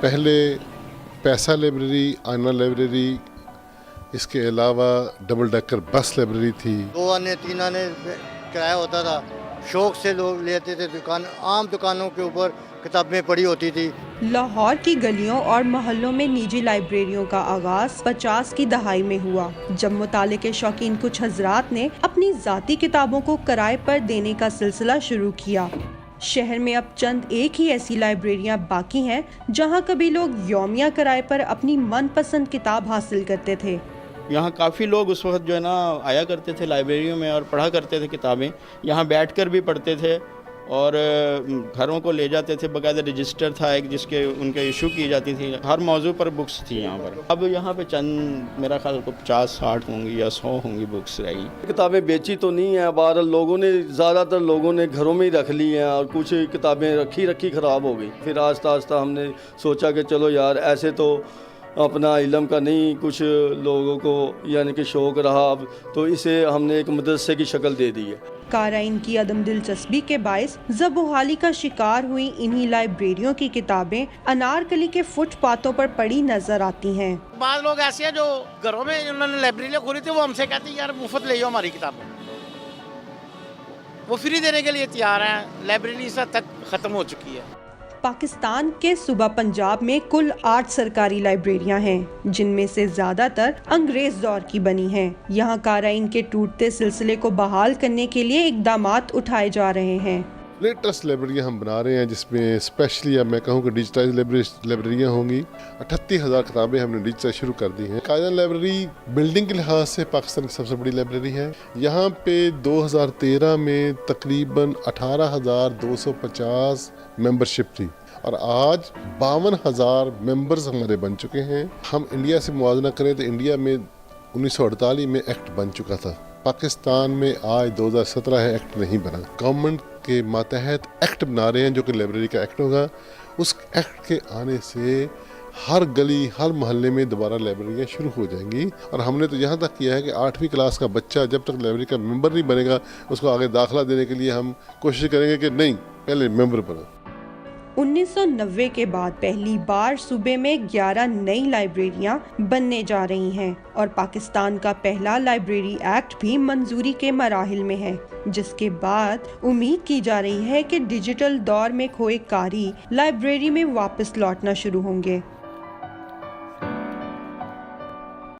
पहले पैसा लाइब्रेरी, आईना लाइब्रेरी, इसके अलावा डबल डेकर बस लाइब्रेरी थी। 2 आने 3 आने किराया होता था, शौक से लोग लेते थे। आम दुकानों के ऊपर किताबें पड़ी होती थी। लाहौर की गलियों और मोहल्लों में निजी लाइब्रेरियों का आगाज 50 की दहाई में हुआ, जब मुताले के शौकीन कुछ हजरात ने अपनी ज़ाती किताबों को किराए पर देने का सिलसिला शुरू किया। शहर में अब चंद एक ही ऐसी लाइब्रेरियां बाकी हैं जहां कभी लोग यौमिया किराए पर अपनी मनपसंद किताब हासिल करते थे। यहाँ काफ़ी लोग उस वक्त जो है ना आया करते थे लाइब्रेरियों में और पढ़ा करते थे किताबें। यहाँ बैठकर भी पढ़ते थे और घरों को ले जाते थे। बाकायदा रजिस्टर था एक जिसके उनके इशू की जाती थी, हर मौजू पर बुक्स थी यहाँ पर। अब यहाँ पे चंद मेरा ख्याल को 50-60 होंगी या 100 होंगी बुक्स रही। किताबें बेची तो नहीं है, बहरहाल लोगों ने ज़्यादातर लोगों ने घरों में ही रख ली हैं और कुछ किताबें रखी ख़राब हो गई। फिर आस्ता आस्ता हमने सोचा कि चलो यार ऐसे तो अपना इल्म का नहीं, कुछ लोगों को यानी कि शौक़ रहा, तो इसे हमने एक मदरसे की शक्ल दे दी है। काराइन की अदम दिलचस्पी के बायस ज़बोहाली का शिकार हुई इन्हीं लाइब्रेरियों की किताबें अनारकली के फुटपाथों पर पड़ी नजर आती हैं। बाद लोग ऐसे हैं जो घरों में उन्होंने लाइब्रेरियाँ खोली थी, वो हमसे कहते हैं यार मुफ्त ले जाओ हमारी किताबें, वो फ्री देने के लिए तैयार हैं। लाइब्रेरी इस हद तक ख़त्म हो चुकी है। पाकिस्तान के सूबा पंजाब में कुल 8 सरकारी लाइब्रेरियां हैं, जिनमें से ज्यादातर अंग्रेज दौर की बनी हैं। यहाँ काराइन के टूटते सिलसिले को बहाल करने के लिए इक़दामात उठाए जा रहे हैं। लेटेस्ट लाइब्रेरियाँ हम बना रहे हैं, जिसमें स्पेशली अब मैं कहूँ कि डिजिटाइज लाइब्रेरियाँ होंगी। 38,000 किताबें हमने डिजिटाइज शुरू कर दी हैं। कायदन लाइब्रेरी बिल्डिंग के लिहाज से पाकिस्तान की सबसे बड़ी लाइब्रेरी है। यहाँ पे 2013 में तकरीबन 18,250 मेंबरशिप थी और आज 52,000 मेंबर्स हमारे बन चुके हैं। हम इंडिया से मुआवजा करें तो इंडिया में 1948 में एक्ट बन चुका था। पाकिस्तान में आज 2017 है, एक्ट नहीं बना। गवर्नमेंट के मातहत एक्ट बना रहे हैं जो कि लाइब्रेरी का एक्ट होगा। उस एक्ट के आने से हर गली हर मोहल्ले में दोबारा लाइब्रेरियाँ शुरू हो जाएंगी। और हमने तो यहाँ तक किया है कि 8वीं क्लास का बच्चा जब तक लाइब्रेरी का मेंबर नहीं बनेगा, उसको आगे दाखिला देने के लिए हम कोशिश करेंगे कि नहीं, पहले मेंबर बनो। 1990 के बाद पहली बार सूबे में 11 नई लाइब्रेरियां बनने जा रही हैं और पाकिस्तान का पहला लाइब्रेरी एक्ट भी मंजूरी के मराहिल में है, जिसके बाद उम्मीद की जा रही है कि डिजिटल दौर में खोए कारी लाइब्रेरी में वापस लौटना शुरू होंगे।